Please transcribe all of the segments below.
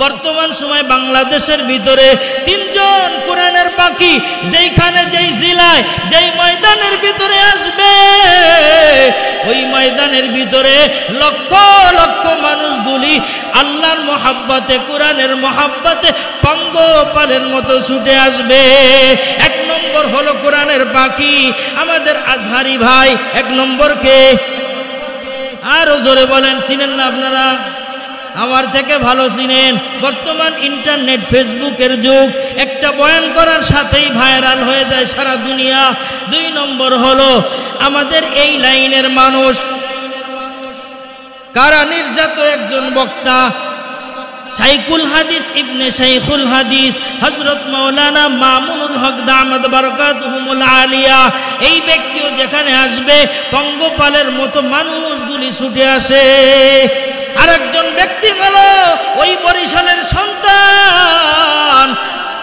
বর্তমান সময় বাংলাদেশের ভিতরে তিনজন কোরআনের পাখি যেইখানে যেই জেলায় যেই ময়দানের ভিতরে আসবে, ওই ময়দানের ভিতরে লক্ষ লক্ষ মানুষগুলি আল্লাহর মহাব্বতে কোরআনের মহাব্বতে পঙ্গপালের মতো ছুটে আসবে। এক নম্বর হলো কোরআনের পাখি আমাদের আজহারি ভাই। এক নম্বরকে আরো জোরে বলেন, চিনেন না আপনারা? আমার থেকে ভালো চিনেন। বর্তমান ইন্টারনেট ফেসবুকের যুগ, একটা বয়ান করার সাথেই ভাইরাল হয়ে যায় সারা দুনিয়া। দুই নম্বর হলো আমাদের এই লাইনের মানুষ, কারা নির্যাত একজন বক্তা, শাইখুল হাদিস ইবনে শাইখুল হাদিস হযরত মাওলানা মামুনুল হক দামাত বারাকাতুহুমুল আলিয়া। এই ব্যক্তিও যেখানে আসবে পঙ্গপালের মতো মানুষগুলি ছুটে আসে। আরেকজন ব্যক্তি হলো ওই বরিশালের সন্তান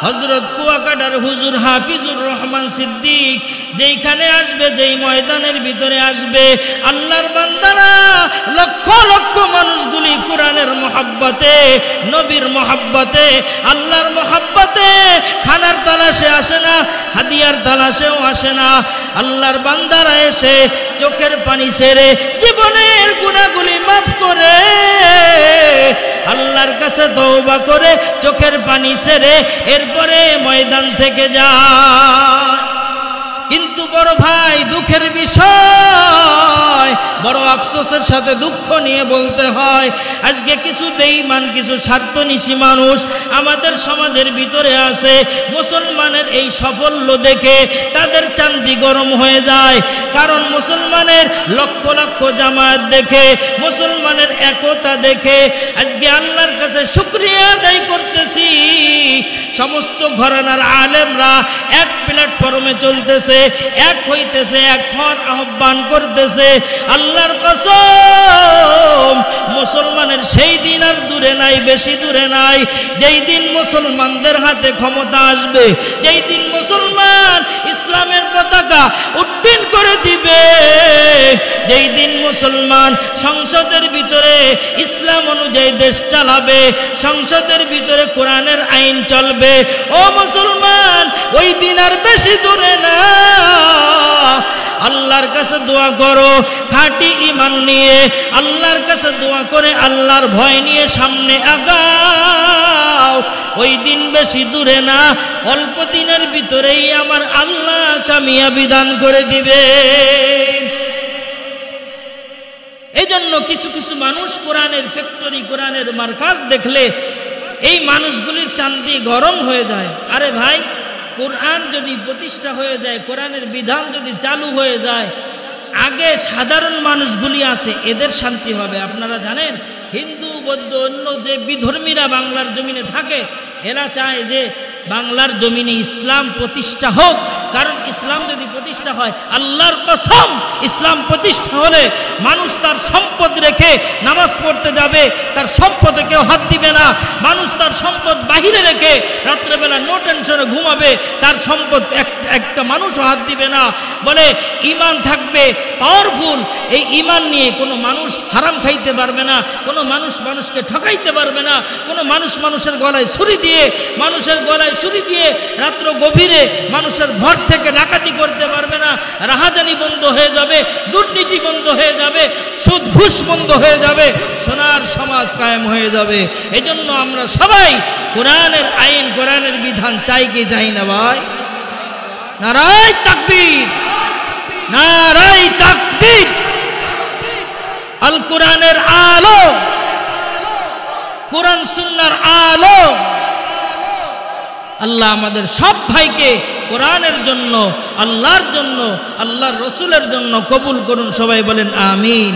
হযরত কুয়াকাটার হুজুর হাফিজুর রহমান সিদ্দিক। যেইখানে আসবে, যেই ময়দানের ভিতরে আসবে, আল্লাহর বান্দারা লক্ষ লক্ষ মানুষগুলি কোরআনের মহাব্বতে, নবীর মহাব্বতে, আল্লাহর মহাব্বতে খানার তালাশে আসে না, হাদিয়ার তালাশেও আসে না। আল্লাহর বান্দারা এসে চোখের পানি ছেড়ে জীবনের গুনাহগুলি মাফ করে আল্লাহর কাছে তওবা করে চোখের পানি ছেড়ে এরপরে ময়দান থেকে যায়। কিন্তু বড় ভাই, দুঃখের বিষয়, বড় আফসোসের সাথে দুঃখ নিয়ে বলতে হয়, আজকে কিছু বেঈমান, কিছু স্বার্থনিশী মানুষ আমাদের সমাজের ভিতরে আছে। মুসলমানের এই সাফল্য দেখে তাদের চান্দি গরম হয়ে যায়। কারণ মুসলমানের লক্ষ লক্ষ জামায়াত দেখে, মুসলমানের একতা দেখে আজকে আল্লাহর কাছে শুকরিয়া আদায় করতেছি। সমস্ত ঘরানার আলেমরা এক প্ল্যাটফর্মে চলতেছে, এক হইতেছে, এক হওয়ার আহ্বান করতেছে। আল্লাহর কসম, মুসলমানের সেই দিন আর দূরে নাই, বেশি দূরে নাই, যেই দিন মুসলমানদের হাতে ক্ষমতা আসবে, যেই দিন মুসলমান ইসলামের পতাকা উড্ডীন করে দিবে, যেই দিন মুসলমান সংসদের ভিতরে ইসলাম অনুযায়ী দেশ চালাবে, সংসদের ভিতরে কোরআনের আইন চলবে। ও মুসলমান, ওই দিন আর বেশি দূরে না। আল্লাহর কাছে দোয়া করো খাঁটি ঈমান নিয়ে, আল্লাহর কাছে দোয়া করে আল্লাহর ভয় নিয়ে সামনে আগাও। ওই দিন বেশি দূরে না, অল্প দিনের ভিতরেই আমার আল্লাহ কামিয়াবি দান করে দিবে। এই জন্য কিছু কিছু মানুষ কোরআনের ফ্যাক্টরি, কোরআনের মার্কাজ দেখলে এই মানুষগুলির চান্দি গরম হয়ে যায়। আরে ভাই, কোরআন যদি প্রতিষ্ঠা হয়ে যায়, কোরআনের বিধান যদি চালু হয়ে যায়, আগে সাধারণ মানুষগুলি আছে এদের শান্তি হবে। আপনারা জানেন, হিন্দু, বৌদ্ধ, অন্য যে বিধর্মীরা বাংলার জমিনে থাকে, এরা চায় যে বাংলার জমিনে ইসলাম প্রতিষ্ঠা হোক। কারণ ইসলাম যদি প্রতিষ্ঠা হয়, আল্লাহর কসম, ইসলাম প্রতিষ্ঠা হলে মানুষ তার সম্পদ রেখে নামাজ পড়তে যাবে, তার সম্পদে কেউ হাত দিবে না। মানুষ তার সম্পদ বাহিরে রেখে রাত্রেবেলা নো টেনশনে ঘুমাবে, তার সম্পদ একটা মানুষও হাত দিবে না। বলে ঈমান থাকবে পাওয়ারফুল। এই ঈমান নিয়ে কোনো মানুষ হারাম খাইতে পারবে না, কোনো মানুষ মানুষকে ঠকাইতে পারবে না, কোনো মানুষ মানুষের গলায় ছুরি দিয়ে, মানুষের গলায় ছুরি দিয়ে রাত্র গভীরে মানুষের ঘর থেকে ডাকাতি করতে পারবে না। রাহাজানি বন্ধ হয়ে যাবে, দুর্নীতি বন্ধ হয়ে যাবে, সুদ ঘুষ বন্ধ হয়ে যাবে, সোনার সমাজ কায়েম হয়ে যাবে। এই জন্য আমরা সবাই কোরআনের আইন, কোরআনের বিধান চাই কি চাই না ভাই? নারায়ে তাকবীর, নারায়ে তাকবীর। আল কোরআনের আলো, কোরআন সুন্নাহর আলো। আল্লাহ আমাদের সব ভাইকে কোরআনের জন্য, আল্লাহর জন্য, আল্লাহর রসুলের জন্য কবুল করুন। সবাই বলেন আমিন।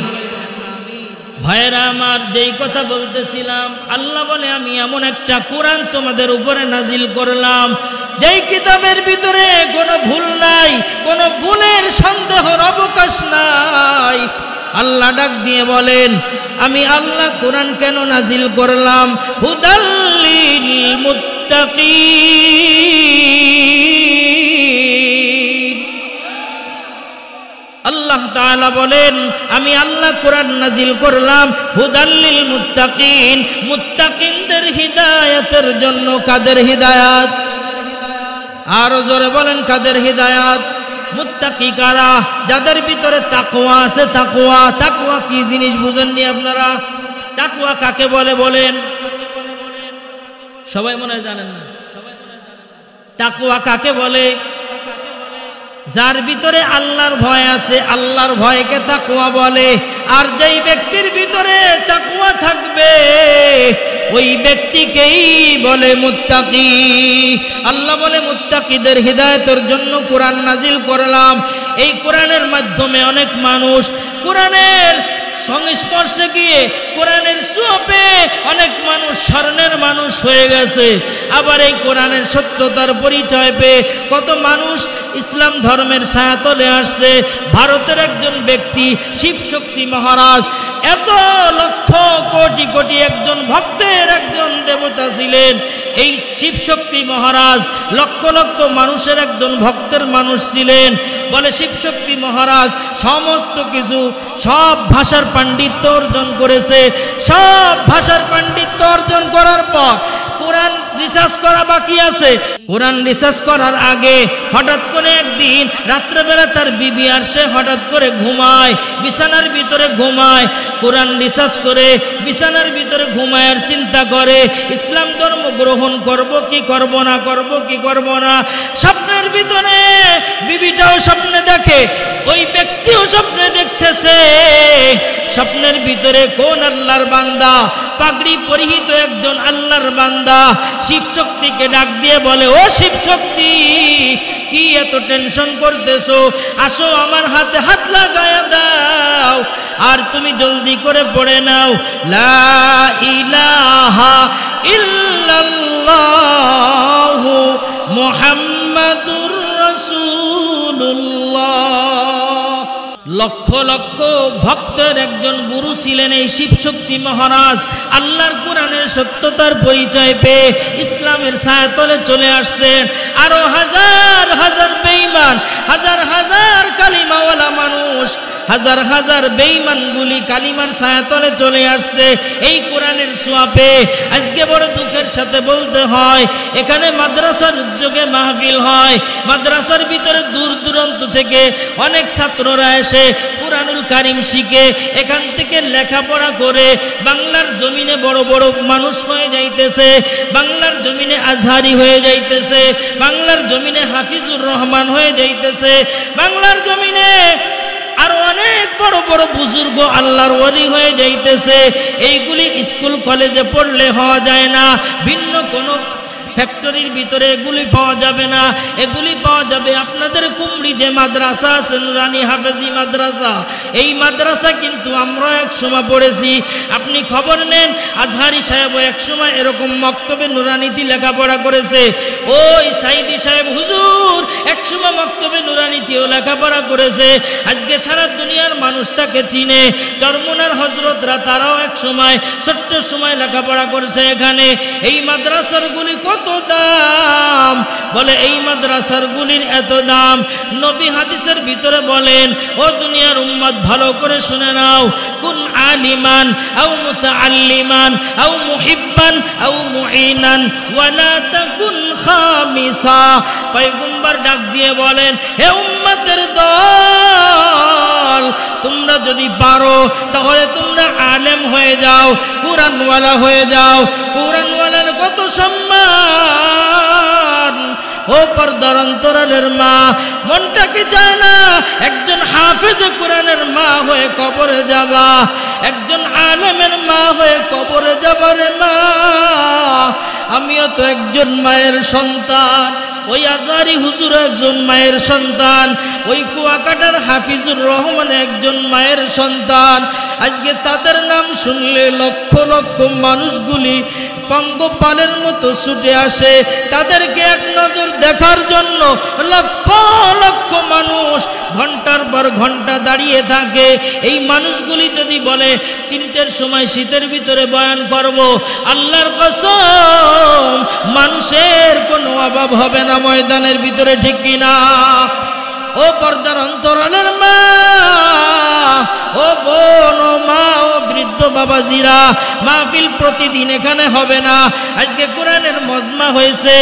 ভাইরা আমার, যেই কথা বলতেছিলাম, আল্লাহ বলে আমি এমন একটা কোরআন তোমাদের উপরে নাজিল করলাম, যেই কিতাবের ভিতরে কোনো ভুল নাই, কোনো ভুলের সন্দেহের অবকাশ নাই। আল্লাহ ডাক দিয়ে বলেন, আমি আল্লাহ কোরআন কেন নাজিল করলাম? হুদাল লিল মুত্তাকিন। আল্লাহ আল্লাহ তাআলা বলেন, আমি আল্লাহ কোরআন নাজিল করলাম হুদাল্লিল মুত্তাকিন, মুত্তাকিনদের হিদায়াতের জন্য। কাদের হিদায়াত? আরো জোরে বলেন, কাদের হিদায়াত? মুত্তাকি কারা? যাদের ভিতরে তাকওয়া আছে। তাকওয়া, তাকওয়া কি জিনিস বুঝেননি আপনারা? তাকওয়া কাকে বলে বলেন? সবাই মনে হয় জানেন না। তাকওয়া কাকে বলে? যার ভিতরে আল্লাহর ভয় আছে, আল্লাহর ভয়কে তাকওয়া বলে। আর যেই ব্যক্তির ভিতরে তাকওয়া থাকবে ওই ব্যক্তিকেই বলে মুত্তাকি। আল্লাহ বলে মুত্তাকিদের হিদায়াতের জন্য কোরআন নাজিল করলাম। এই কোরআনের মাধ্যমে অনেক মানুষ কোরআনের সংস্পর্শে গিয়ে, কোরআনের ছোঁয়াপে অনেক মানুষ স্বর্ণের মানুষ হয়ে গেছে। আবার এই কোরআনের সত্যতার পরিচয় পেয়ে কত মানুষ ইসলাম ধর্মের ছায়াতলে আসছে। ভারতের একজন ব্যক্তি শিবশক্তি মহারাজ, এত লক্ষ কোটি কোটি একজন ভক্তের একজন দেবতা ছিলেন। এই শিবশক্তি মহারাজ লক্ষ লক্ষ মানুষের একজন ভক্তের মানুষ ছিলেন। বলে শিবশক্তি মহারাজ সমস্ত কিছু, সব ভাষার পাণ্ডিত্য অর্জন করেছে। সব ভাষার পাণ্ডিত্য অর্জন করার পর কোরআন রিসার্চ করা বাকি আছে। কোরআন রিসার্চ করার আগে হঠাৎ করে একদিন রাত্রেবেলা তার বিবি আর সে হঠাৎ করে ঘুমায়, বিছানার ভিতরে ঘুমায়। কোরআন রিসার্চ করে বিছানার ভিতরে ঘুমায়ের চিন্তা করে ইসলাম ধর্ম গ্রহণ করব কি করব না, করব কি করব না। স্বপ্নের ভিতরে বিবিটাও স্বপ্নে দেখে, ওই ব্যক্তিও স্বপ্নে দেখতেছে। স্বপ্নের ভিতরে কোন আল্লাহর বান্দা, পাগড়ি পরিহিত একজন আল্লাহর বান্দা শিবশক্তিকে ডাক দিয়ে বলে, ও শিবশক্তি, কি এত টেনশন করতেছো? আসো আমার হাতে হাত লাগায়া দাও, আর তুমি জলদি করে পড়ে নাও লা ইলাহা ইল্লাল্লাহু মুহাম্মাদুর রাসূলুল্লাহ। লক্ষ লক্ষ ভক্তের একজন গুরু ছিলেন এই শিবশক্তি মহারাজ। আল্লাহর কোরআনের সত্যতার পরিচয় পেয়ে ইসলামের ছায়াতলে চলে আসছেন। আরো হাজার হাজার বেঈমান, হাজার হাজার কালিমাওয়ালা মানুষ, হাজার হাজার বেঈমানগুলি কালিমার ছায়াতলে চলে আসছে এই কোরআনের ছোঁয়াপে। আজকে বড় দুঃখের সাথে বলতে হয়, এখানে মাদ্রাসার উদ্যোগে মাহফিল হয়। মাদ্রাসার ভিতরে দূর দূরান্ত থেকে অনেক ছাত্ররা এসে কুরআনুল কারীম শিখে, এখান থেকে লেখাপড়া করে বাংলার জমিনে বড় বড় মানুষ হয়ে যাইতেছে, বাংলার জমিনে আজহারি হয়ে যাইতেছে, বাংলার জমিনে হাফিজুর রহমান হয়ে যাইতেছে, বাংলার জমিনে আরো অনেক বড় বড় বুজুর্গ আল্লাহর ওলি হয়ে যাইতেছে। এইগুলি স্কুল কলেজে পড়লে হওয়া যায় না, ভিন্ন কোনো ফ্যাক্টরির ভিতরে এগুলি পাওয়া যাবে না। এগুলি পাওয়া যাবে আপনাদের কুমড়ি যে মাদ্রাসা আছে, নুরানি হাফেজি মাদ্রাসা। এই মাদ্রাসা কিন্তু আমরা এক সময় পড়েছি। আপনি খবর নেন, আজহারি সাহেব এক সময় এরকম মক্তবে নুরানিতে লেখাপড়া করেছে। ওই সাইদি সাহেব হুজুর এক সময় মক্তবে নুরানিতেও লেখাপড়া করেছে। আজকে সারা দুনিয়ার মানুষ তাকে চিনে। চরমুনার হজরতরা তারাও এক সময় ছোট্ট সময় লেখাপড়া করেছে এখানে। এই মাদ্রাসারগুলি কত দাম! বলে এই মাদ্রাসার গুলির এত দাম। নবী হাদিসের ভিতরে বলেন, ও দুনিয়ার উম্মত ভালো করে শুনে নাও, কুন আলিমান আও মুতাআল্লিমান আও মুহিব্বান আও মুঈনান ওয়ালা তাকুন খামিসা। পয়গম্বর ডাক দিয়ে বলেন, হে উম্মতের দল, তোমরা যদি পারো তাহলে তোমরা আলেম হয়ে যাও, কুরআনওয়ালা হয়ে যাও। কুরআনওয়ালার কত সম্মান! ও পর্দার অন্তরালের মা, মনটা কি চায় না একজন হাফেজে কোরআনের মা হয়ে কবরে যাবা, একজন আলেমের মা হয়ে কবরে যাবারে মা? আমিও তো একজন মায়ের সন্তান, ওই আজহারি হুজুর একজন মায়ের সন্তান, ওই কুয়াকাটার হাফিজুর রহমান একজন মায়ের সন্তান। আজকে তাদের নাম শুনলে লক্ষ লক্ষ মানুষগুলি পঙ্গপালের মতো ছুটে আসে তাদেরকে এক নজর দেখার জন্য। লক্ষ লক্ষ মানুষ ঘন্টার পর ঘন্টা দাঁড়িয়ে থাকে। এই মানুষগুলি যদি বলে 3টের সময় শীতের ভিতরে বয়ান করব, আল্লাহর কসম মানুষের কোনো অভাব হবে না ময়দানের ভিতরে, ঠিক কিনা? ও পর্দার অন্তরালের মা, ও বোন, ও মা, ও বৃদ্ধ বাবাজিরা, মাহফিল প্রতিদিন এখানে হবে না, আজকে কোরআনের মজমা হয়েছে।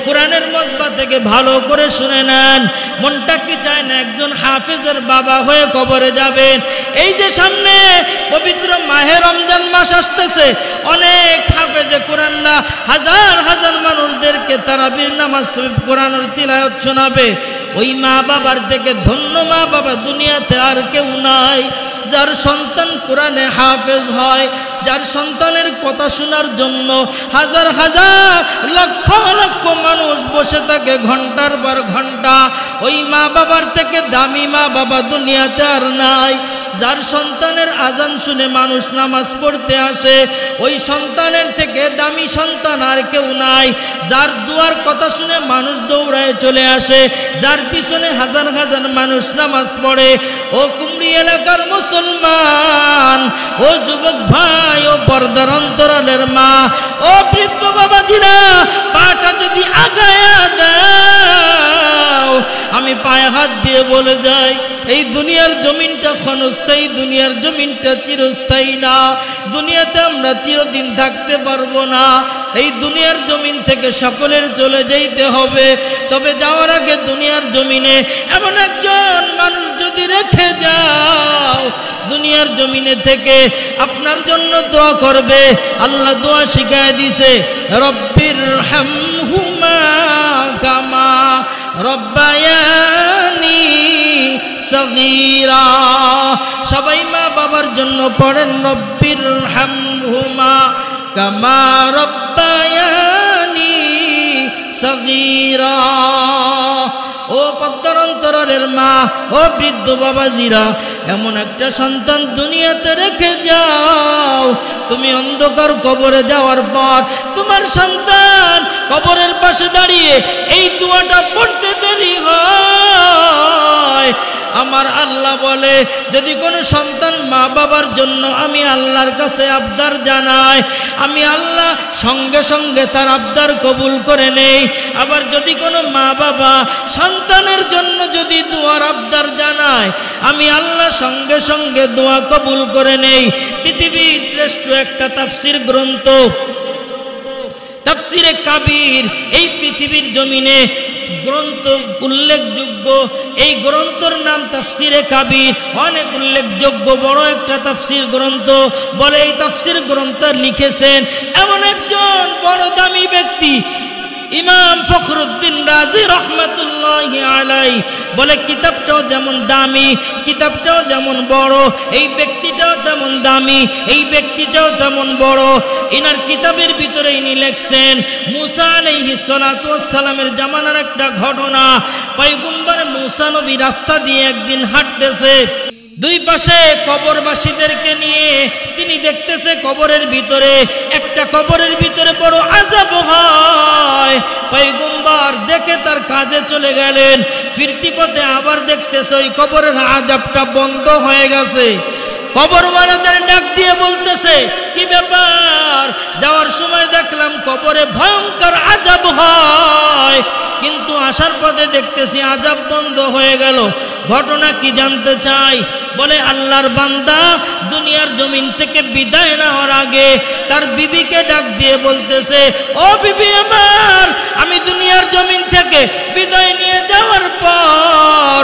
কোরআনের মজমা থেকে ভালো করে শুনে নেন। মনটা কি চায় না একজন হাফেজের বাবা হয়ে কবরে যাবেন? এই যে সামনে পবিত্র মাহে রমজান মাস আসতেছে, অনেক হাফেজে কোরআনরা হাজার হাজার মানুষদেরকে তারাবির নামাজ কোরআনের তিলাওয়াত শোনাবে। ওই মা বাবার থেকে ধন্য মা বাবা দুনিয়াতে আর কেউ নাই, যার সন্তান কোরআনে হাফেজ হয়, যার সন্তানের কথা শোনার জন্য হাজার হাজার লক্ষ লক্ষ মানুষ বসে থাকে ঘন্টার পর ঘন্টা। ওই মা বাবার থেকে দামি মা বাবা দুনিয়াতে আর নাই। যার সন্তানের আজান শুনে মানুষ নামাজ পড়তে আসে, ওই সন্তানের থেকে দামি সন্তান আর কেউ নাই। যার দুয়ার কথা শুনে মানুষ দৌড়ায় চলে আসে, যার পিছনে হাজার হাজার মানুষ নামাজ পড়ে। ও কুমড়ি এলাকার মুসলমান, ও যুবক ভাই, ও পর্দার অন্তরালের মা, ও বৃদ্ধ বাবাজিরা, পাটা যদি আগায়া দাও, আমি পায়ে হাত দিয়ে বলে যাই, এই দুনিয়ার জমিনটা ক্ষণস্থায়ী, দুনিয়ার জমিনটা চিরস্থায়ী না। দুনিয়াতে আমরা চিরদিন থাকতে পারবো না। এই দুনিয়ার জমিন থেকে সকলের চলে যেতে হবে। তবে যাওয়ার আগে দুনিয়ার জমিনে এমন একজন মানুষ যদি রেখে যাও, দুনিয়ার জমিনে থেকে আপনার জন্য দোয়া করবে। আল্লাহ দোয়া শিখায় দিছে, রব্বির হামহুমা কামা রব্বায়ানি সগীরা। সবাই মা বাবার জন্য পড়েন, রব্বির হামহুমা কামা রব্বায়ানি সগীরা। ও পদ্মার অন্তরের মা, ও বৃদ্ধ বাবাজিরা, এমন একটা সন্তান দুনিয়াতে রেখে যাও, তুমি অন্ধকার কবরে যাওয়ার পর তোমার সন্তান কবরের পাশে দাঁড়িয়ে এই দোয়াটা পড়তে দেরি হয়। আমার আল্লাহ বলে, যদি কোনো সন্তান মা বাবার জন্য আমি আল্লাহর কাছে আবদার জানাই, আমি আল্লাহ সঙ্গে সঙ্গে তার আবদার কবুল করে নেই। আবার যদি কোনো মা বাবা সন্তানের জন্য যদি দোয়ার আবদার জানায়, আমি আল্লাহ সঙ্গে সঙ্গে দোয়া কবুল করে নেই। পৃথিবীর শ্রেষ্ঠ একটা তাফসীর গ্রন্থ তাফসীরে কাবীর, এই পৃথিবীর জমিনে গ্রন্থ উল্লেখযোগ্য, এই গ্রন্থর নাম তাফসীরে কাবীর। অনেক উল্লেখযোগ্য বড় একটা তাফসীর গ্রন্থ। বলে এই তাফসীর গ্রন্থ লিখেছেন এমন একজন বড় দামি ব্যক্তি, ইমাম ফখরুদ্দিন রাজি রহমাতুল্লাহি আলাইহি। বলে কিতাবটাও যেমন দামি, কিতাবটাও যেমন বড়, এই ব্যক্তিটাও তেমন দামি, এই ব্যক্তিটাও তেমন বড়। ইনার কিতাবের ভিতরে ইনি লিখছেন মুসা আলাইহিস সালাতু ওয়াস সালামের জামানার একটা ঘটনা। পয়গম্বর মুসা নবী রাস্তা দিয়ে একদিন হাঁটতেছে, দুই পাশে কবরবাসীদেরকে নিয়ে তিনি দেখতেছে কবরের ভিতরে, একটা কবরের ভিতরে বড় আযাব হয়। পয়গম্বর দেখে তার কাজে চলে গেলেন। ফিরতি পথে আবার দেখতেছে ওই কবরের আযাবটা বন্ধ হয়ে গেছে। কবরওয়ালাদের ডাক দিয়ে বলতেছে, কি ব্যাপার? যাওয়ার সময় দেখলাম কবরে ভয়ঙ্কর আযাব হয়, কিন্তু আসার পথে দেখতেছি আযাব বন্ধ হয়ে গেল, ঘটনা কি জানতে চাই। বলে আল্লাহর বান্দা দুনিয়ার জমিন থেকে বিদায় নেওয়ার আগে তার বিবিকে ডাক দিয়ে বলতেছে, ও বিবি আমার, আমি দুনিয়ার জমিন থেকে বিদায় নিয়ে যাওয়ার পর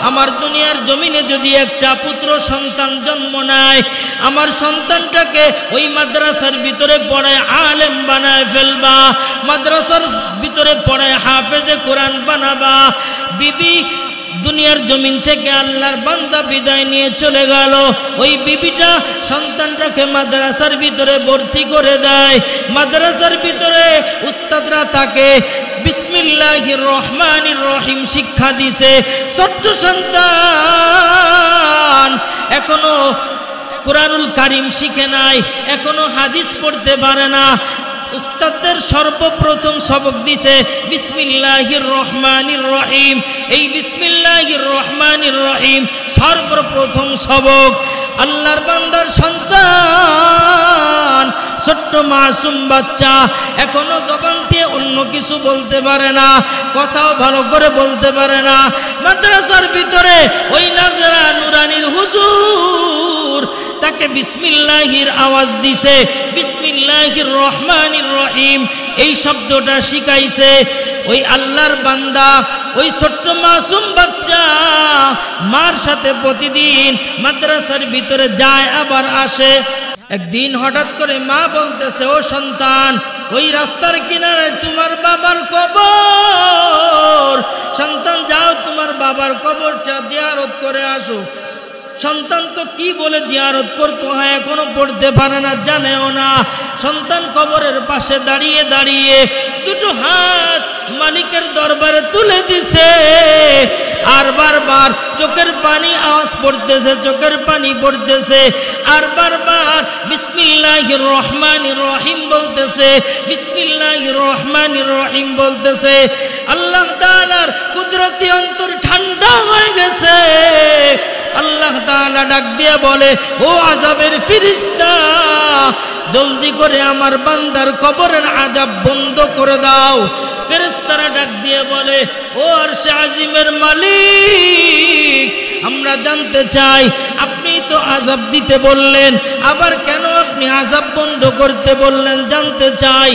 আমার দুনিয়ার জমিনে যদি একটা পুত্র সন্তান জন্ম নেয়, আমার সন্তানটাকে ওই মাদ্রাসার ভিতরে পড়ায় আলেম বানায় ফেলবা, মাদ্রাসার ভিতরে পড়ায় হাফেজে কোরআন বানাবা। বিবি দুনিয়ার জমিন থেকে আল্লাহর বান্দা বিদায় নিয়ে চলে গেল। ওই বিবিটা সন্তানটাকে মাদ্রাসার ভিতরে ভর্তি করে দেয়। মাদ্রাসার ভিতরে উস্তাদরা তাকে বিসমিল্লাহির রহমানির রহিম শিক্ষা দিছে। ছোট্ট সন্তান এখনো কুরআনুল কারীম শিখে নাই, এখনো হাদিস পড়তে পারে না। উস্তাদদের সর্বপ্রথম সবক দিছে বিসমিল্লাহির রহমানির রহিম। এই বিসমিল্লাহির রহমানির রহিম সর্বপ্রথম সবক। আল্লাহর বান্দার সন্তান ছোট্ট মাসুম বাচ্চা এখনো জবান দিয়ে অন্য কিছু বলতে পারে না, কথাও ভালো করে বলতে পারে না। মাদ্রাসার ভিতরে ওই নাজরা নুরানির হুজুর তাকে বিসমিল্লাহির আওয়াজ দিছে, বিসমিল্লাহির রহমানির রহিম এই শব্দটা শিখাইছে। ওই আল্লাহর বান্দা, ওই ছোট্ট মাসুম বাচ্চা মার সাথে প্রতিদিন মাদ্রাসার ভিতরে যায় আবার আসে। একদিন হঠাৎ করে মা বলতেছে, ও সন্তান, ওই রাস্তার কিনারে তোমার বাবার কবর, সন্তান যাও তোমার বাবার কবরটা জিয়ারত করে আসো। সন্তান তো কি বলে জিয়ারত করতে হয় এখনো পড়তে পারে না, জানেও না। সন্তান কবরের পাশে দাঁড়িয়ে দাঁড়িয়ে দুটো হাত মালিকের দরবারে তুলে দিছে, আর বারবার চোখের পানি আওয়াজ পড়তেছে, চোখের পানি পড়তেছে, আর বারবার বিসমিল্লাহির রহমানির রহিম বলতেছে, বিসমিল্লাহির রহমানির রহিম বলতেছে। আল্লাহ তাআলার কুদরতি অন্তর ঠান্ডা হয়ে গেছে। আল্লাহ তাআলা ডাক দিয়ে বলে, ও আযাবের ফেরেশতা, জলদি করে আমার বান্দার কবরের আযাব বন্ধ করে দাও। ফেরেশতারা ডাক দিয়ে বলে, ও আরশে আজিমের মালিক, আমরা জানতে চাই আপনি তো আযাব দিতে বললেন, আবার কেন আপনি আযাব বন্ধ করতে বললেন, জানতে চাই।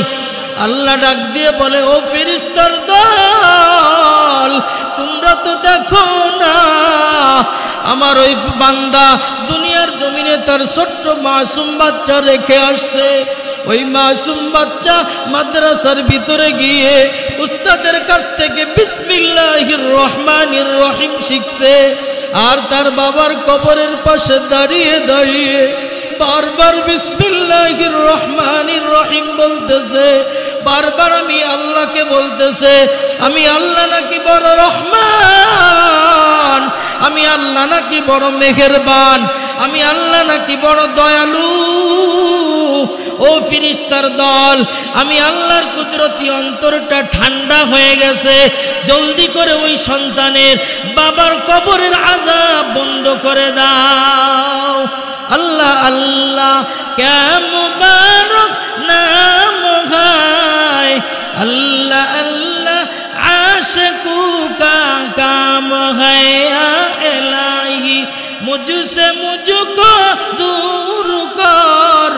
আল্লাহ ডাক দিয়ে বলে, ও ফেরেশতার দল, তোমরা তো দেখো না আমার ওই বান্দা দুনিয়ার জমিনে তার ছোট্ট মাসুম বাচ্চা রেখে আসছে। ওই মাসুম বাচ্চা মাদ্রাসার ভিতরে গিয়ে উস্তাদের কাছ থেকে বিসমিল্লাহির রহমানির রহিম শিখছে, আর তার বাবার কবরের পাশে দাঁড়িয়ে দাঁড়িয়ে বারবার বিসমিল্লাহির রহমানির রহিম বলতেছে। বারবার আমি আল্লাহকে বলতেছে, আমি আল্লাহ নাকি বড় রহমান, আমি আল্লাহ নাকি বড় মেহেরবান, আমি আল্লাহ নাকি বড় দয়ালু। ও ফেরেশতার দল, আমি আল্লাহর কুদরতি অন্তরটা ঠান্ডা হয়ে গেছে, জলদি করে ওই সন্তানের বাবার কবরের আযাব বন্ধ করে দাও। আল্লাহ আল্লাহ ক্যা মুবারক নাম হায়, আল্লাহ আল্লাহ আশিকু কা কাম হায়, या इलाही मुझसे मुझको दूर कर,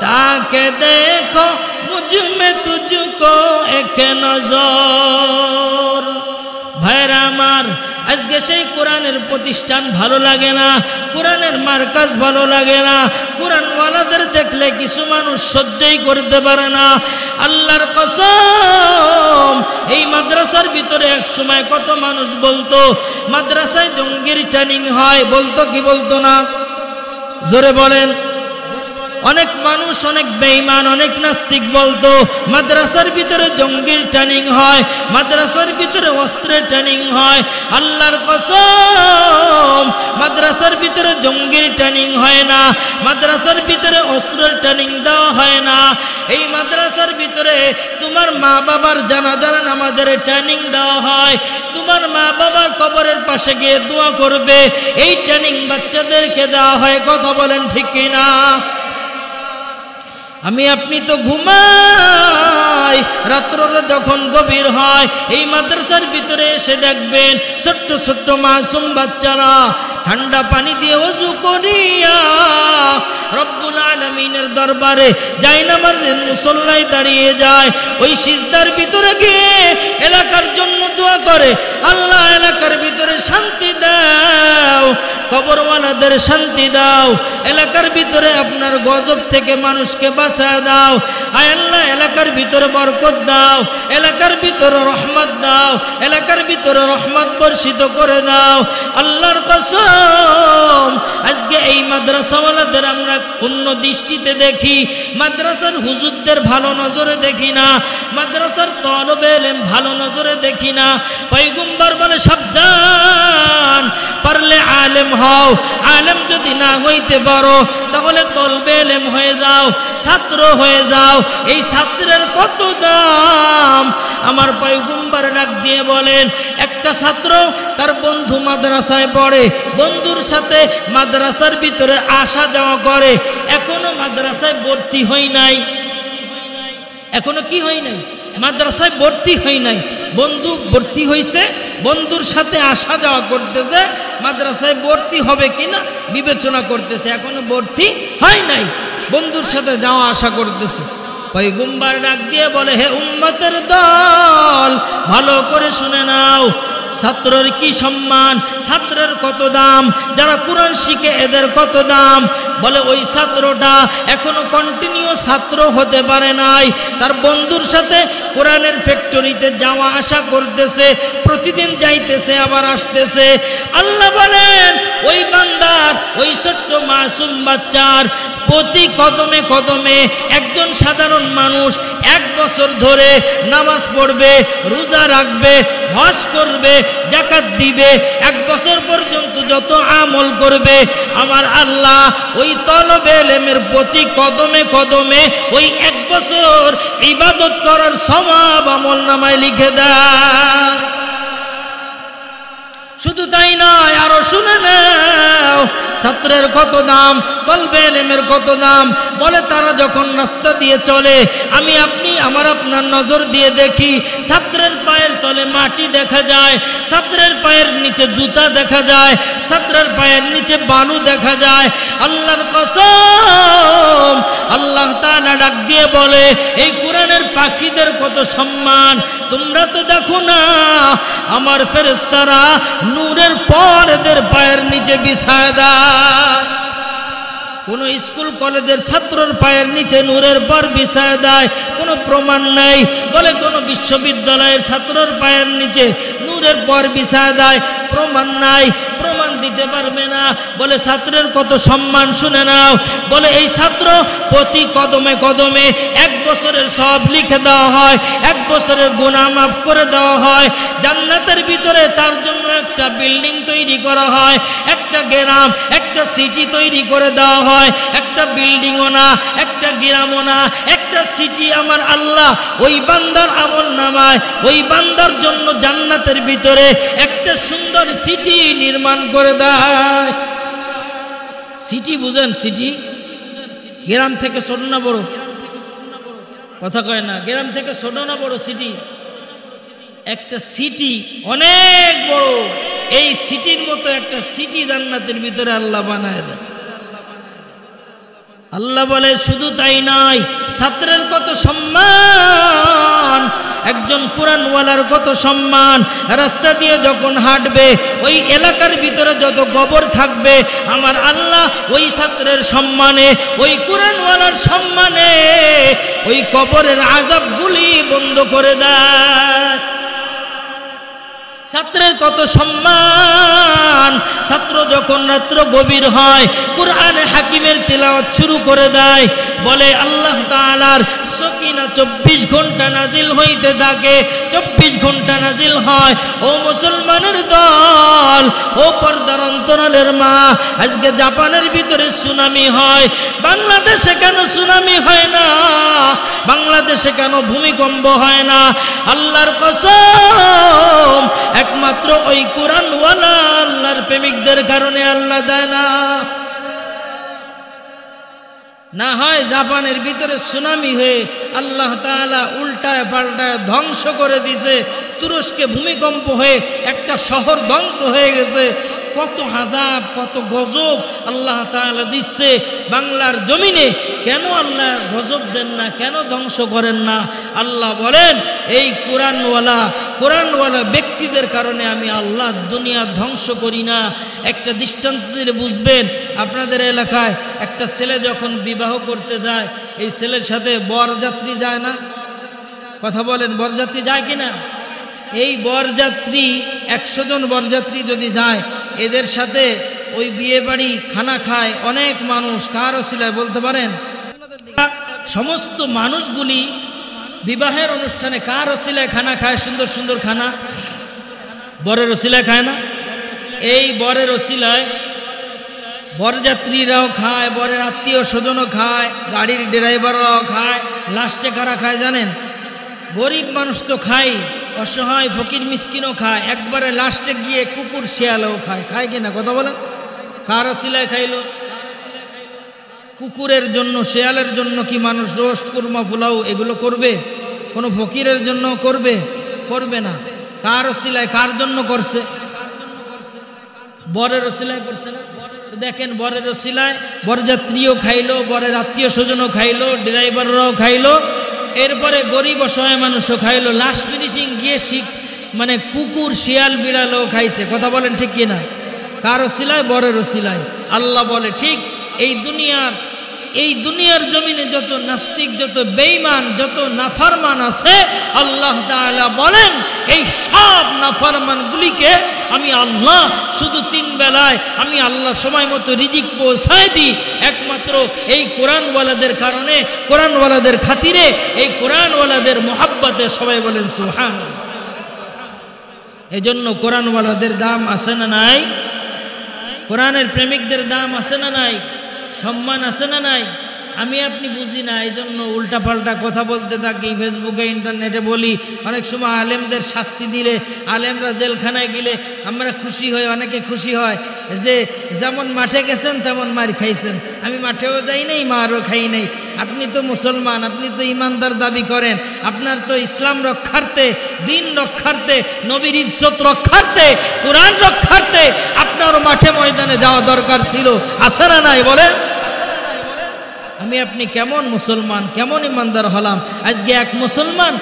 ताकि देखो मुझ में तुझको एक नजर। ভাইরা আমার, আজকে সেই কোরআনের প্রতিষ্ঠান ভালো লাগে না, কোরআনের মার্কাজ ভালো লাগে না, কোরআনওয়ালাদের দেখলে কিছু মানুষ সহ্যই করতে পারে না। আল্লাহর কসম, এই মাদ্রাসার ভিতরে এক সময় কত মানুষ বলতো মাদ্রাসায় জঙ্গির ট্রেনিং হয়, বলতো কি বলতো না? জোরে বলেন। অনেক মানুষ, অনেক বেঈমান, অনেক নাস্তিক বলতো মাদ্রাসার ভিতরে জঙ্গির ট্রেনিং হয়, মাদ্রাসার ভিতরে অস্ত্রের ট্রেনিং হয়। আল্লাহর কসম, মাদ্রাসার ভিতরে জঙ্গির ট্রেনিং হয় না, মাদ্রাসার ভিতরে অস্ত্রের ট্রেনিং দেওয়া হয় না। এই মাদ্রাসার ভিতরে তোমার মা বাবার জানাজার নামাজের ট্রেনিং দেওয়া হয়, তোমার মা বাবার কবরের পাশে গিয়ে দোয়া করবে, এই ট্রেনিং বাচ্চাদেরকে দেওয়া হয়। কথা বলেন ঠিক কিনা? আমি আপনি তো ঘুমাই, রাত্রটা যখন গভীর হয় এই মাদ্রাসার ভিতরে এসে দেখবেন ছোট্ট ছোট্ট মাসুম বাচ্চারা ঠান্ডা পানি দিয়ে ওযু করিয়া রব্বুল আলামিনের দরবারে জায়নামাজের মুসল্লায় দাঁড়িয়ে যায়। ওই সিজদার ভিতরে গিয়ে এলাকার জন্য দোয়া করে, আল্লাহ এলাকার ভিতরে শান্তি দাও, কবরওয়ালাদের শান্তি দাও, এলাকার ভিতরে আপনার গজব থেকে মানুষকে বাঁচায় দাও। আয় আল্লাহ, এলাকার ভিতরে বরকত দাও, এলাকার ভিতরে রহমত দাও, এলাকার ভিতরে রহমত বর্ষিত করে দাও। আল্লাহর কসম, আজকে এই মাদ্রাসাওয়ালাদের আমরা অন্য দৃষ্টিতে দেখি, মাদ্রাসার হুজুরদের ভালো নজরে দেখি না, মাদ্রাসার তলবে ইলম ভালো নজরে দেখি না। পয়গম্বর বলে সাবধান, পারলে আলেম হও, আলেম যদি না হইতে পারো তাহলে তলবে ইলম হয়ে যাও, ছাত্র হয়ে যাও। এই ছাত্রের কত দাম! আমার পয়গম্বর ডাক দিয়ে বলেন, একটা ছাত্র তার বন্ধু মাদ্রাসায় পড়ে, বন্ধুর সাথে মাদ্রাসার ভিতরে আসা যাওয়া করে, এখনো মাদ্রাসায় ভর্তি হই নাই, এখনো কি হই নাই, মাদ্রাসায় ভর্তি হই নাই, বন্ধু ভর্তি হয়েছে, বন্ধুর সাথে আসা যাওয়া করতেছে, মাদ্রাসায় ভর্তি হবে কিনা বিবেচনা করতেছে, এখনো ভর্তি হয় নাই, বন্ধুর সাথে যাওয়া আসা করতেছে। পয়গম্বর ডাক দিয়ে বলে, হে উম্মতের দল, ভালো করে শুনে নাও, ছাত্রের কি সম্মান, ছাত্রের কত দাম, যারা কোরআন শিখে এদের কত দাম। বলে ওই ছাত্রটা এখনো কন্টিনিউ ছাত্র হতে পারে নাই, তার বন্ধুর সাথে কোরআনের ফ্যাক্টরিতে যাওয়া আসা করতেছে, প্রতিদিন যাইতেছে আবার আসতেছে। আল্লাহ বলেন ওই বান্দার, ওই ছোট্ট মাসুম বাচ্চার প্রতি কদমে কদমে একজন সাধারণ মানুষ 1 বছর ধরে নামাজ পড়বে, রোজা রাখবে, হজ করবে, যাকাত দিবে, 1 বছর পর্যন্ত যত আমল করবে, আমার আল্লাহ ওই তলবে ইলমের প্রতি কদমে কদমে ওই 1 বছর ইবাদত করার সওয়াব আমল নামায় লিখে দেয়। শুধু তাই নয়, আরো শুনে নাও ছাত্রের কত দাম, তলবে ইলমের কত দাম। বলে তারা যখন রাস্তা দিয়ে চলে, আমি আপনি আমার আপনার নজর দিয়ে দেখি, ছাত্রের পায়ের তলে মাটি দেখা যায়, ছাত্রের পায়ের নিচে জুতা দেখা যায়, ছাত্রের পায়ের নিচে বালু দেখা যায়। আল্লাহর কসম, আল্লাহ তাআলা ডাক দিয়ে বলে, এই কোরআনের পাখিদের কত সম্মান, তোমরা তো দেখো না, আমার ফেরেশতারা নূরের পর এদের পায়ের নিচে বিছায় দেয়। কোন স্কুল কলেজের ছাত্রের পায়ের নিচে নূরের পর বিছায় দেয়, কোনো প্রমাণ নাই। বলে কোন বিশ্ববিদ্যালয়ের ছাত্রের পায়ের নিচে নূরের পর বিছায় দেয়, প্রমাণ নাই, প্রমাণ দিতে পারবে না। বলে ছাত্রের কত সম্মান শুনে নাও। বলে এই ছাত্র প্রতি কদমে কদমে 1 বছরের সব লিখে দেওয়া হয়, 1 বছরের গুনাহ মাফ করে দেওয়া হয়। জান্নাতের ভিতরে তার জন্য একটা বিল্ডিং তৈরি করা হয়, একটা গ্রাম, একটা সিটি তৈরি করে দেওয়া হয়। একটা বিল্ডিংও না, একটা গ্রামও না, একটা সিটি আমার আল্লাহ ওই বান্দার আমল নামায়, ওই বান্দার জন্য জান্নাতের ভিতরে একটা সুন্দর সিটি নির্মাণ করে দেয়। সিটি বুঝেন? সিটি গ্রাম থেকে ছোট না বড়? কথা কয় না, গ্রাম থেকে ছোট না বড়? সিটি একটা সিটি অনেক বড়। এই সিটির মতো একটা সিটি জান্নাতের ভিতরে আল্লাহ বানায় দেয়। আল্লাহ বলে শুধু তাই নয়, ছাত্রের কত সম্মান, একজন কোরআনওয়ালার কত সম্মান। রাস্তা দিয়ে যখন হাঁটবে, ওই এলাকার ভিতরে যত কবর থাকবে, আমার আল্লাহ ওই ছাত্রের সম্মানে, ওই কোরআনওয়ালার সম্মানে ওই কবরের আযাবগুলি বন্ধ করে দেয়। ছাত্রের কত সম্মান। ছাত্র যখন রাত্র গভীর হয়, কুরআনে হাকিমের তিলাওয়াত শুরু করে দেয়। বলে আল্লাহ তাআলার সকিনা 24 ঘন্টা নাজিল হইতে থাকে, 24 ঘন্টা নাজিল হয়। ও মুসলমানের দল, ও পর্দার অন্তরালের মা, আজকে জাপানের ভিতরে সুনামি হয়, বাংলাদেশে কেন সুনামি হয় না? বাংলাদেশে কেন ভূমিকম্প হয় না? আল্লাহর কসম, একমাত্র ওই কোরআনওয়ালা আল্লাহর প্রেমিকদের কারণে আল্লাহ দেয় না। না হয় জাপানের ভিতরে সুনামি হয়ে আল্লাহ তাআলা উল্টায় পাল্টায় ধ্বংস করে দিয়েছে। তুরস্কে ভূমিকম্প হয়ে একটা শহর ধ্বংস হয়ে গেছে। কত আযাব, কত গজব আল্লাহ তাআলা দিচ্ছে বাংলার জমিনে। কেন আল্লাহ গজব দেন না? কেন ধ্বংস করেন না? আল্লাহ বলেন এই কোরআনওয়ালা ব্যক্তিদের কারণে আমি আল্লাহ দুনিয়া ধ্বংস করি না। একটা দৃষ্টান্ত দিলে বুঝবেন। আপনাদের এলাকায় একটা ছেলে যখন বিবাহ করতে যায়, এই ছেলের সাথে বরযাত্রী যায় না? কথা বলেন, বরযাত্রী যায় কিনা? এই বরযাত্রী 100 জন বরযাত্রী যদি যায়, এদের সাথে ওই বিয়ে বাড়ি খানা খায় অনেক মানুষ। কার ওসিলায় বলতে পারেন? সমস্ত মানুষগুলি বিবাহের অনুষ্ঠানে কার ওসিলায় খানা খায়? সুন্দর সুন্দর খানা বরের ওসিলায় খায় না? এই বরের ওসিলায় বরযাত্রীরাও খায়, বরের আত্মীয় স্বজনও খায়, গাড়ির ড্রাইভাররাও খায়। লাস্টে কারা খায় জানেন? গরিব মানুষ তো খায়, অসহায় ফকির মিসকিনও খায়, একবারে লাস্টে গিয়ে কুকুর শিয়ালও খায়। খায় কিনা? কথা বলেন। কার ওসিলায় খাইলো? কুকুরের জন্য, শিয়ালের জন্য কি মানুষ রোস্ট, কুরমা, পোলাও এগুলো করবে? কোনো ফকিরের জন্য করবে? করবে না। কার ওসিলায়, কার জন্য করছে? বরের ওসিলায় করছে না? তো দেখেন, বরের ওসিলায় বরযাত্রীও খাইলো, বরের আত্মীয় স্বজনও খাইলো, ড্রাইভাররাও খাইলো, এরপরে গরিব অসহায় মানুষও খাইলো, লাস্ট ফিনিশিং গিয়ে মানে কুকুর শিয়াল বিড়ালও খাইছে। কথা বলেন ঠিক কিনা? কার ওসিলায়? বরের ওসিলায়। আল্লাহ বলে ঠিক এই দুনিয়ার জমিনে যত নাস্তিক, যত বেঈমান, যত নাফরমান আছে, আল্লাহ তাআলা বলেন এই সব নাফরমানগুলিকে আমি আল্লাহ শুধু 3 বেলায় আমি আল্লাহ সময় মতো রিজিক পৌঁছায় দিই, একমাত্র এই কোরআনওয়ালাদের কারণে, কোরআনওয়ালাদের খাতিরে, এই কোরআনওয়ালাদের মোহাব্বতে। সবাই বলেন সুবহানাল্লাহ। এজন্য কোরআনওয়ালাদের দাম আছে না নাই? কোরআনের প্রেমিকদের দাম আছে না নাই? সম্মান আছে না নাই? আমি আপনি বুঝি না, এই জন্য উল্টাপাল্টা কথা বলতে থাকি, ফেসবুকে ইন্টারনেটে বলি। অনেক সময় আলেমদের শাস্তি দিলে, আলেমরা জেলখানায় গেলে আমরা খুশি হই, অনেকে খুশি হয় যে যেমন মাঠে গেছেন তেমন মার খাইছেন। আমি মাঠেও যাই নাই, মারও খাই নাই। আপনি তো মুসলমান, আপনি তো ইমানদার দাবি করেন, আপনার তো ইসলাম রক্ষার্থে, দিন রক্ষার্থে, নবীর ইজ্জত রক্ষার্থে, কোরআন রক্ষার্থে আপনারও মাঠে ময়দানে যাওয়া দরকার ছিল। আছে না নাই বলেন? আমি আপনি কেমন মুসলমান, কেমন ইমানদার হলাম? আজকে এক মুসলমান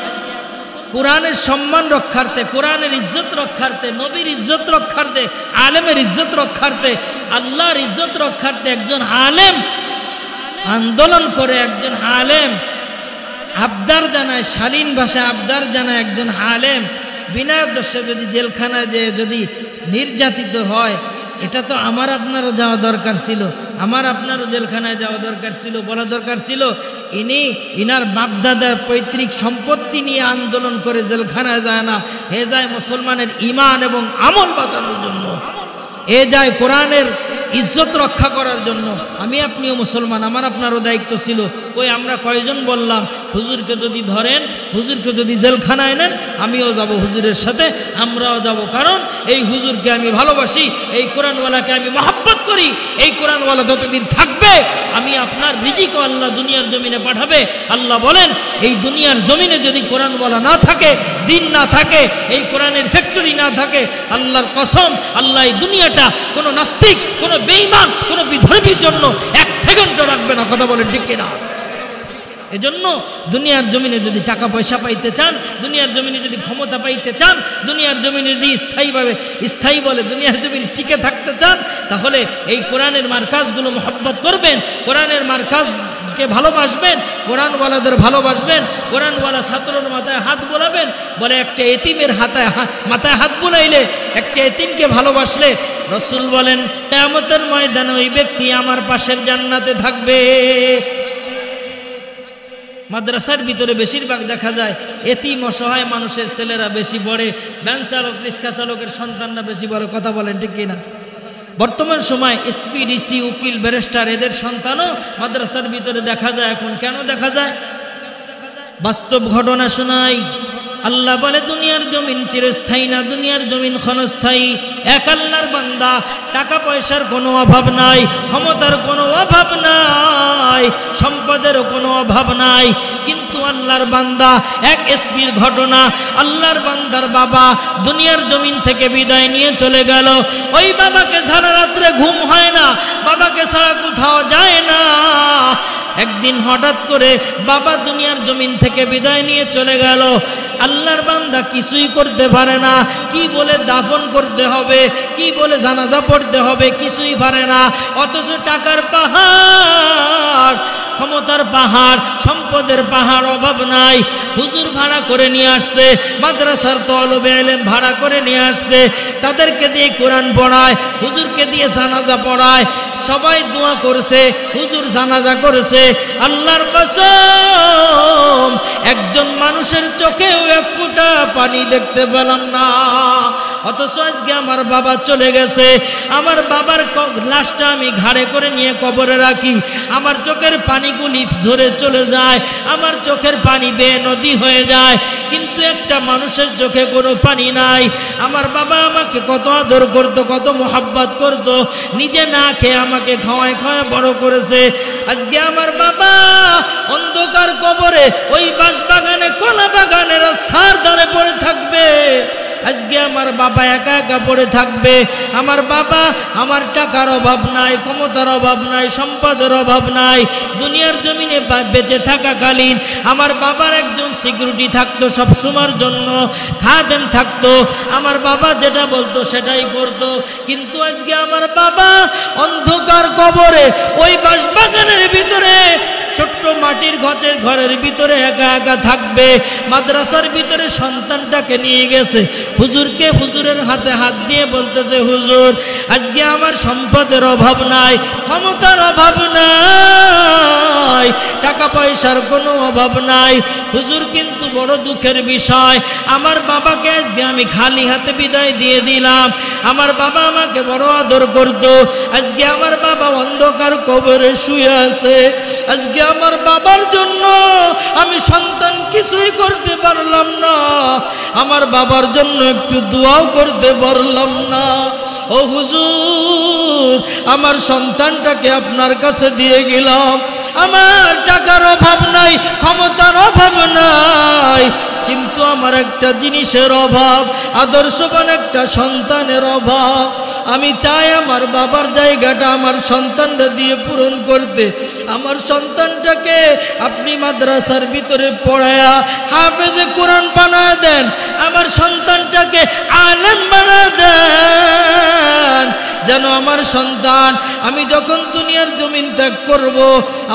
কোরআনের সম্মান রক্ষার্থে, কোরআনের ইজ্জত রক্ষার্থে, নবীর ইজ্জত রক্ষার্থে, আলেমের ইজ্জত রক্ষার্থে, আল্লাহর ইজ্জত রক্ষার্থে একজন আলেম আন্দোলন করে, একজন আলেম আবদার জানায়, শালীন ভাষায় আবদার জানায়, একজন আলেম বিনা দোষে যদি জেলখানায় যে যদি নির্যাতিত হয়, এটা তো আমার আপনারও যাওয়া দরকার ছিল, আমার আপনারও জেলখানায় যাওয়া দরকার ছিল, বলা দরকার ছিল ইনার বাপদাদার পৈতৃক সম্পত্তি নিয়ে আন্দোলন করে জেলখানায় যায় না, এ যায় মুসলমানের ঈমান এবং আমল বাঁচানোর জন্য, এ যায় কোরআনের ইজ্জত রক্ষা করার জন্য। আমি আপনিও মুসলমান, আমার আপনারও দায়িত্ব ছিল। ওই আমরা কয়জন বললাম হুজুরকে যদি ধরেন, হুজুরকে যদি জেলখানায় নেন, আমিও যাব হুজুরের সাথে, আমরাও যাব, কারণ এই হুজুরকে আমি ভালোবাসি, এই কোরআনওয়ালাকে আমি মহব্বত করি। এই কোরআনওয়ালা যতদিন থাকবে আমি আপনার রিজিকও আল্লাহ দুনিয়ার জমিনে পাঠাবে। আল্লাহ বলেন এই দুনিয়ার জমিনে যদি কোরআনওয়ালা না থাকে, দিন না থাকে, এই কোরআনের ফ্যাক্টরি না থাকে, আল্লাহর কসম, আল্লাহ এই দুনিয়াটা কোনো নাস্তিক, কোনো বেঈমান, কোনো বিধর্মীর জন্য 1 সেকেন্ডও রাখবে না। কথা বলেন ঠিক কিনা? এজন্য দুনিয়ার জমিনে যদি টাকা পয়সা পাইতে চান, দুনিয়ার জমিনে যদি ক্ষমতা পাইতে চান, দুনিয়ার জমিনে যদি স্থায়ী বলে দুনিয়ার জমিনে টিকে থাকতে চান, তাহলে এই কোরআনের মারকাজগুলো মহব্বত করবেন, কোরআনের মারকাজকে ভালোবাসবেন, কোরআনওয়ালাদের ভালোবাসবেন, কোরআনওয়ালা ছাত্রর মাথায় হাত বোলাবেন। বলে একটা এতিমের মাথায় হাত বোলাইলে, একটা এতিমকে ভালোবাসলে রাসূল বলেন কিয়ামতের ময়দানে ওই ব্যক্তি আমার পাশের জান্নাতে থাকবে। মাদ্রাসার ভিতরে বেশিরভাগ দেখা যায় এতিম অসহায় মানুষের ছেলেরা বেশি পড়ে, ভ্যান চালক, রিক্সা চালকের সন্তানরা বেশি বড়। কথা বলেন ঠিক কিনা? বর্তমান সময় এসপি, ডিসি, উকিল, ব্যারিস্টার এদের সন্তানও মাদ্রাসার ভিতরে দেখা যায়। এখন কেন দেখা যায়? বাস্তব ঘটনা শোনাই। আল্লাহ বলে দুনিয়ার জমিন চিরস্থায়ী না, দুনিয়ার জমিন ক্ষণস্থায়ী। এক আল্লাহর বান্দা, টাকা পয়সার কোনো অভাব নাই, ক্ষমতার কোনো অভাব নাই, সম্পদের কোনো অভাব নাই, কিন্তু আল্লাহর বান্দা, এক এসপির ঘটনা, আল্লাহর বান্দার বাবা দুনিয়ার জমিন থেকে বিদায় নিয়ে চলে গেল। ওই বাবাকে ছাড়া রাত্রে ঘুম হয় না, বাবাকে ছাড়া কোথাও যায় না। একদিন হঠাৎ করে বাবা দুনিয়ার জমিন থেকে বিদায় নিয়ে চলে গেল। আল্লাহর বান্দা কিছুই করতে পারে না, কি বলে দাফন করতে হবে, কি বলে জানাজা পড়তে হবে, কিছুই পারে না। অথচ টাকার পাহাড়, ক্ষমতার পাহাড়, সম্পদের পাহাড়, অভাব নাই। হুজুর ভাড়া করে নিয়ে আসছে, মাদ্রাসার তলবে ইলম ভাড়া করে নিয়ে আসছে, তাদেরকে দিয়ে কোরআন পড়ায়, হুজুরকে দিয়ে জানাজা পড়ায়, সবাই দোয়া করছে, হুজুর জানাজা করেছে। আল্লাহর কসম, একজন মানুষের চোখেও 1 ফোঁটা পানি দেখতে পেলাম না। অথচ আজকে আমার বাবা চলে গেছে, আমার বাবার লাশটা আমি ঘাড়ে করে নিয়ে কবরে রাখি, আমার চোখের পানিগুলি ঝরে চলে যায়, আমার চোখের পানি বেয়ে নদী হয়ে যায়, কিন্তু একটা মানুষের চোখে কোনো পানি নাই। আমার বাবা আমাকে কত আদর করতো, কত মোহাব্বত করতো, নিজে না খেয়ে আমাকে খাওয়ায় খাওয়ায় বড় করেছে। আজকে আমার বাবা অন্ধকার কবরে ওই বাঁশবাগানে, কলা বাগানে, রাস্তার ধারে পড়ে থাকবে। আজকে আমার বাবা একা একা পড়ে থাকবে। আমার বাবা, আমার টাকার অভাব নাই, ক্ষমতার অভাব নাই, সম্পদের অভাব নাই। দুনিয়ার জমিনে বেঁচে থাকাকালীন আমার বাবার একজন সিকিউরিটি থাকতো সব সময়ের জন্য, খাদেম থাকতো। আমার বাবা যেটা বলতো সেটাই করতো। কিন্তু আজকে আমার বাবা অন্ধকার কবরে ওই বাঁশবাগানের ভিতরে ছোট্ট মাটির ঘরের ভিতরে একা একা থাকবে। মাদ্রাসার ভিতরে সন্তানটাকে নিয়ে গেছে হুজুরকে, হুজুরের হাতে হাত দিয়ে বলতেছে, হুজুর আজকে আমার সম্পদের অভাব নাই, ক্ষমতার অভাব নাই, টাকা পয়সার কোনো অভাব নাই। হুজুর কিন্তু বড় দুঃখের বিষয়, আমার বাবাকে আজকে আমি খালি হাতে বিদায় দিয়ে দিলাম। আমার বাবা আমাকে বড় আদর করতো, আজকে আমার বাবা অন্ধকার কবরে শুয়ে আছে। আজকে আমার বাবার জন্য আমি সন্তান কিছুই করতে পারলাম না, আমার বাবার জন্য একটু দোয়াও করতে পারলাম না। ও হুজুর, আমার সন্তানটাকে আপনার কাছে দিয়ে গেলাম। আমার টাকার অভাব নাই, ক্ষমতার অভাব নাই, কিন্তু আমার একটা জিনিসের অভাব, আদর্শবান একটা সন্তানের অভাব। আমি চাই আমার বাবার জায়গাটা আমার সন্তানটা দিয়ে পূরণ করতে। আমার সন্তানটাকে আপনি মাদ্রাসার ভিতরে পড়ায়া হাফেজে কোরআন বানায় দেন, আমার সন্তানটাকে আলেম বানায় দেন, যেন আমার সন্তান আমি যখন দুনিয়ার জমিন ত্যাগ করব,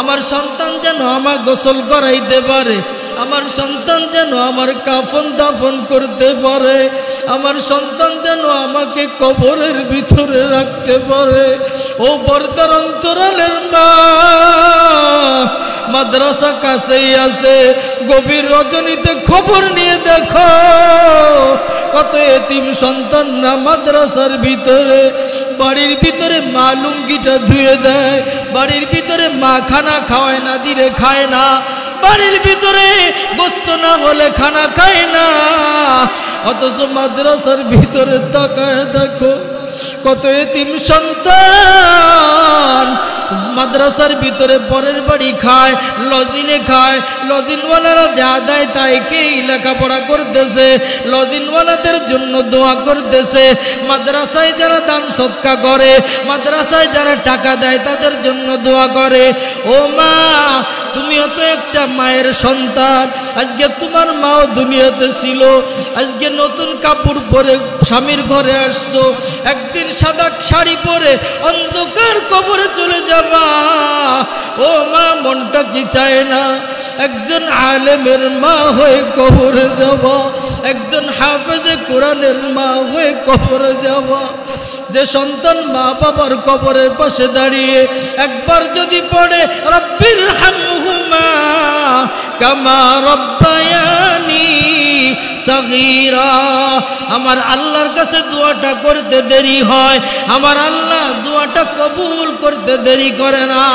আমার সন্তান যেন আমার গোসল করাইতে পারে, আমার সন্তান যেন আমার কাফন দাফন করতে পারে, আমার সন্তান যেন আমাকে কবরের ভিতরে রাখতে পারে। ও পর্দার অন্তরালের মা, মাদ্রাসা কাছেই আছে, গভীর রজনীতে খবর নিয়ে দেখো কত এতিম সন্তান না মাদ্রাসার ভিতরে। বাড়ির ভিতরে মা লুঙ্গিটা ধুয়ে দেয়, বাড়ির ভিতরে মা খানা খাওয়ায় না দিলে খায় না, বাড়ির ভিতরে গোস্ত না হলে খানা খায় না, অথচ মাদ্রাসার ভিতরে তাকায় দেখো কত এতিম সন্তান মাদ্রাসার ভিতরে পরের বাড়ি খায়, লজিনে খায়, লজিনওয়ালারা যা দেয় তাই খেয়েই লেখাপড়া করতেছে, লজিনওয়ালাদের জন্য দোয়া করতেছে। মাদ্রাসায় যারা দান সৎকা করে, মাদ্রাসায় যারা টাকা দেয় তাদের জন্য দোয়া করে। ও মা, তুমিও তো একটা মায়ের সন্তান, আজকে তোমার মাও দুনিয়াতে ছিল, আজকে নতুন কাপড় পরে স্বামীর ঘরে আসছো, একদিন সাদা শাড়ি পরে অন্ধকার কবরে চলে যাবা। ও মা, মনটা কি চায় না একজন আলেমের মা হয়ে কবরে যাবা, একজন হাফেজে কোরআনের মা হয়ে কবরে যাবা? যে সন্তান মা বাবার কবরের পাশে দাঁড়িয়ে একবার যদি পড়ে রব্বির হামহুমা কামা রব্বায়ানি সগীরা, আমার আল্লাহর কাছে দোয়াটা করতে দেরি হয়, আমার আল্লাহ দোয়াটা কবুল করতে দেরি করে না।